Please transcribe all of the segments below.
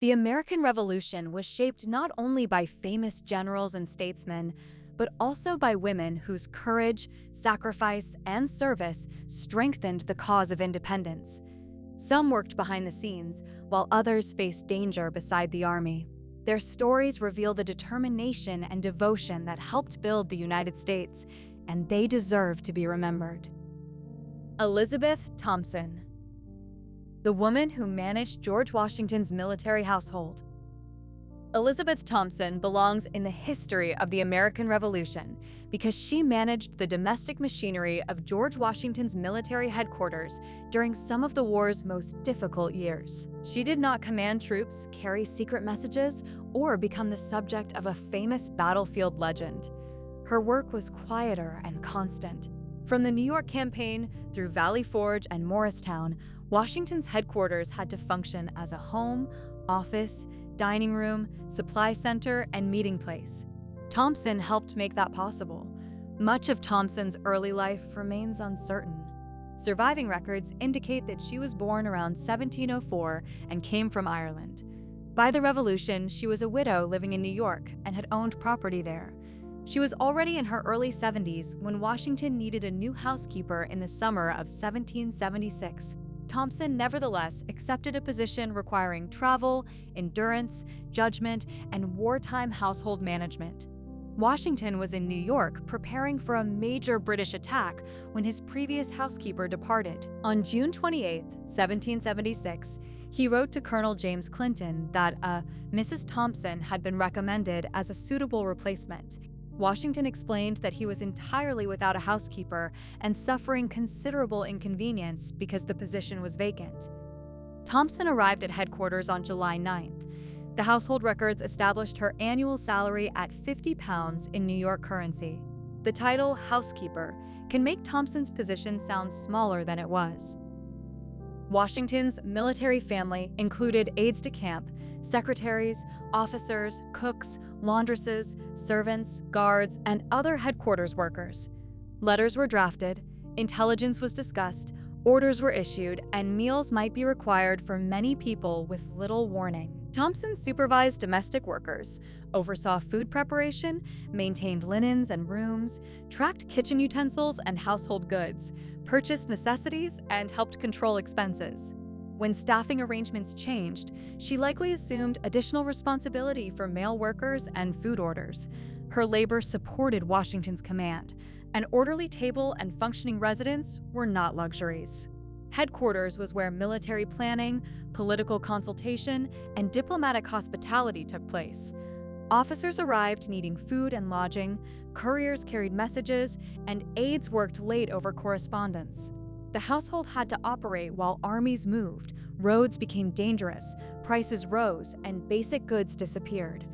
The American Revolution was shaped not only by famous generals and statesmen, but also by women whose courage, sacrifice, and service strengthened the cause of independence. Some worked behind the scenes, while others faced danger beside the army. Their stories reveal the determination and devotion that helped build the United States, and they deserve to be remembered. Elizabeth Thompson, the woman who managed George Washington's military household. Elizabeth Thompson belongs in the history of the American Revolution because she managed the domestic machinery of George Washington's military headquarters during some of the war's most difficult years. She did not command troops, carry secret messages, or become the subject of a famous battlefield legend. Her work was quieter and constant. From the New York campaign through Valley Forge and Morristown, Washington's headquarters had to function as a home, office, dining room, supply center, and meeting place. Thompson helped make that possible. Much of Thompson's early life remains uncertain. Surviving records indicate that she was born around 1704 and came from Ireland. By the Revolution, she was a widow living in New York and had owned property there. She was already in her early 70s when Washington needed a new housekeeper in the summer of 1776. Thompson nevertheless accepted a position requiring travel, endurance, judgment, and wartime household management. Washington was in New York preparing for a major British attack when his previous housekeeper departed. On June 28, 1776, he wrote to Colonel James Clinton that Mrs. Thompson had been recommended as a suitable replacement. Washington explained that he was entirely without a housekeeper and suffering considerable inconvenience because the position was vacant. Thompson arrived at headquarters on July 9th. The household records established her annual salary at £50 in New York currency. The title housekeeper can make Thompson's position sound smaller than it was. Washington's military family included aides-de-camp, secretaries, officers, cooks, laundresses, servants, guards, and other headquarters workers. Letters were drafted, intelligence was discussed, orders were issued, and meals might be required for many people with little warning. Thompson supervised domestic workers, oversaw food preparation, maintained linens and rooms, tracked kitchen utensils and household goods, purchased necessities, and helped control expenses. When staffing arrangements changed, she likely assumed additional responsibility for male workers and food orders. Her labor supported Washington's command. An orderly table and functioning residence were not luxuries. Headquarters was where military planning, political consultation, and diplomatic hospitality took place. Officers arrived needing food and lodging, couriers carried messages, and aides worked late over correspondence. The household had to operate while armies moved, roads became dangerous, prices rose, and basic goods disappeared.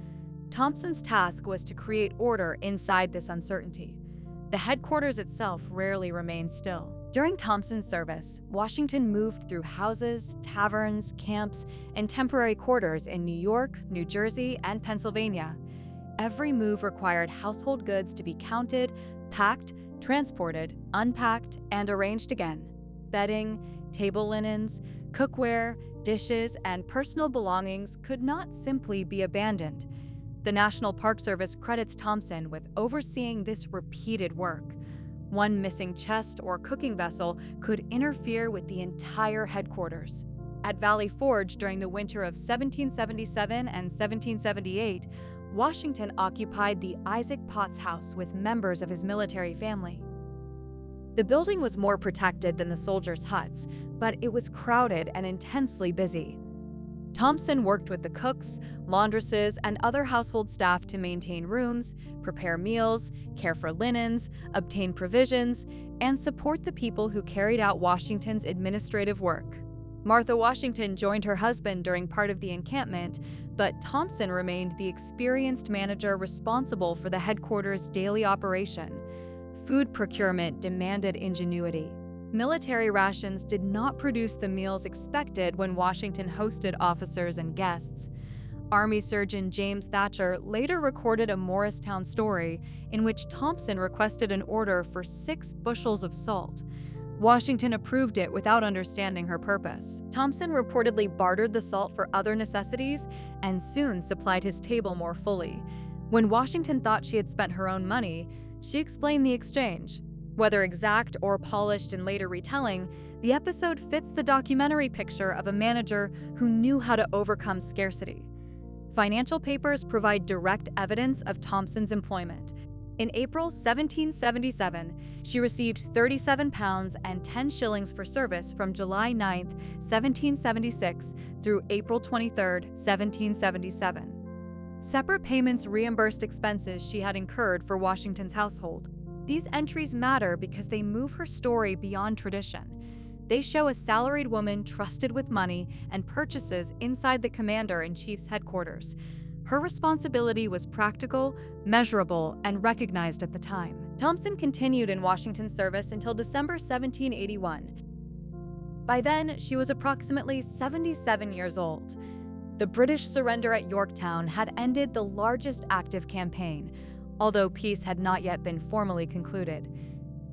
Thompson's task was to create order inside this uncertainty. The headquarters itself rarely remained still. During Thompson's service, Washington moved through houses, taverns, camps, and temporary quarters in New York, New Jersey, and Pennsylvania. Every move required household goods to be counted, packed, transported, unpacked, and arranged again. Bedding, table linens, cookware, dishes, and personal belongings could not simply be abandoned. The National Park Service credits Thompson with overseeing this repeated work. One missing chest or cooking vessel could interfere with the entire headquarters. At Valley Forge during the winter of 1777 and 1778, Washington occupied the Isaac Potts House with members of his military family. The building was more protected than the soldiers' huts, but it was crowded and intensely busy. Thompson worked with the cooks, laundresses, and other household staff to maintain rooms, prepare meals, care for linens, obtain provisions, and support the people who carried out Washington's administrative work. Martha Washington joined her husband during part of the encampment, but Thompson remained the experienced manager responsible for the headquarters' daily operation. Food procurement demanded ingenuity. Military rations did not produce the meals expected when Washington hosted officers and guests. Army Surgeon James Thatcher later recorded a Morristown story in which Thompson requested an order for 6 bushels of salt. Washington approved it without understanding her purpose. Thompson reportedly bartered the salt for other necessities and soon supplied his table more fully. When Washington thought she had spent her own money, she explained the exchange. Whether exact or polished in later retelling, the episode fits the documentary picture of a manager who knew how to overcome scarcity. Financial papers provide direct evidence of Thompson's employment. In April 1777, she received £37 and 10 shillings for service from July 9, 1776 through April 23, 1777. Separate payments reimbursed expenses she had incurred for Washington's household. These entries matter because they move her story beyond tradition. They show a salaried woman trusted with money and purchases inside the commander-in-chief's headquarters. Her responsibility was practical, measurable, and recognized at the time. Thompson continued in Washington's service until December 1781. By then, she was approximately 77 years old. The British surrender at Yorktown had ended the largest active campaign, although peace had not yet been formally concluded.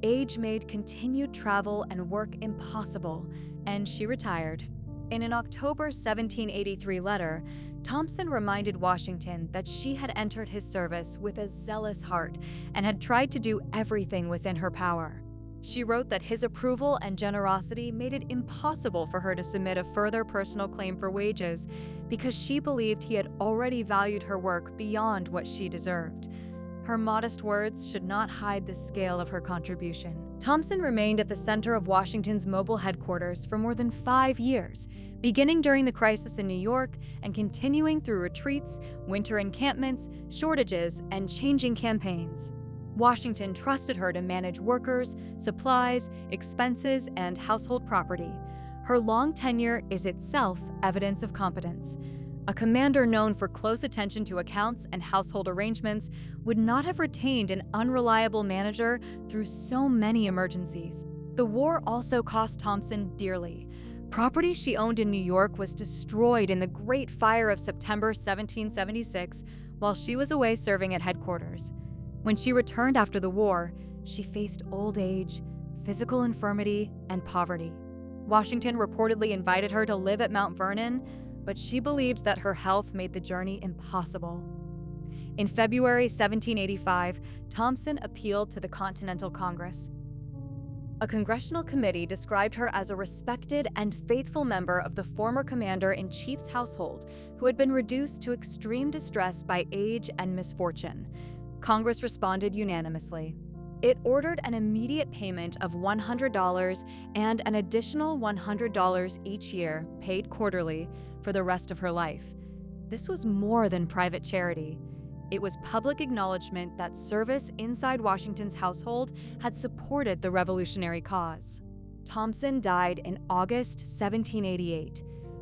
Age made continued travel and work impossible, and she retired. In an October 1783 letter, Thompson reminded Washington that she had entered his service with a zealous heart and had tried to do everything within her power. She wrote that his approval and generosity made it impossible for her to submit a further personal claim for wages because she believed he had already valued her work beyond what she deserved. Her modest words should not hide the scale of her contribution. Thompson remained at the center of Washington's mobile headquarters for more than 5 years, beginning during the crisis in New York and continuing through retreats, winter encampments, shortages, and changing campaigns. Washington trusted her to manage workers, supplies, expenses, and household property. Her long tenure is itself evidence of competence. A commander known for close attention to accounts and household arrangements would not have retained an unreliable manager through so many emergencies. The war also cost Thompson dearly. Property she owned in New York was destroyed in the Great Fire of September 1776 while she was away serving at headquarters. When she returned after the war, she faced old age, physical infirmity, and poverty. Washington reportedly invited her to live at Mount Vernon, but she believed that her health made the journey impossible. In February 1785, Thompson appealed to the Continental Congress. A congressional committee described her as a respected and faithful member of the former commander-in-chief's household who had been reduced to extreme distress by age and misfortune. Congress responded unanimously. It ordered an immediate payment of $100 and an additional $100 each year, paid quarterly, for the rest of her life. This was more than private charity. It was public acknowledgement that service inside Washington's household had supported the revolutionary cause. Thompson died in August 1788.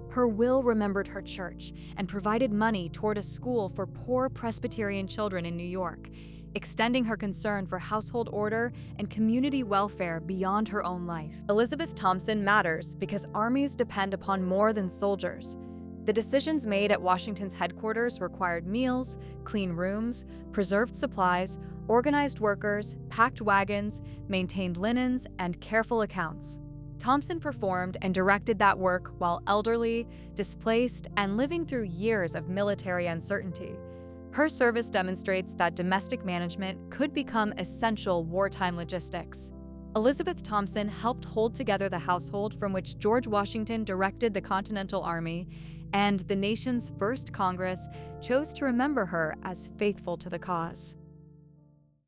Her will remembered her church and provided money toward a school for poor Presbyterian children in New York, extending her concern for household order and community welfare beyond her own life. Elizabeth Thompson matters because armies depend upon more than soldiers. The decisions made at Washington's headquarters required meals, clean rooms, preserved supplies, organized workers, packed wagons, maintained linens, and careful accounts. Thompson performed and directed that work while elderly, displaced, and living through years of military uncertainty. Her service demonstrates that domestic management could become essential wartime logistics. Elizabeth Thompson helped hold together the household from which George Washington directed the Continental Army, and the nation's first Congress chose to remember her as faithful to the cause.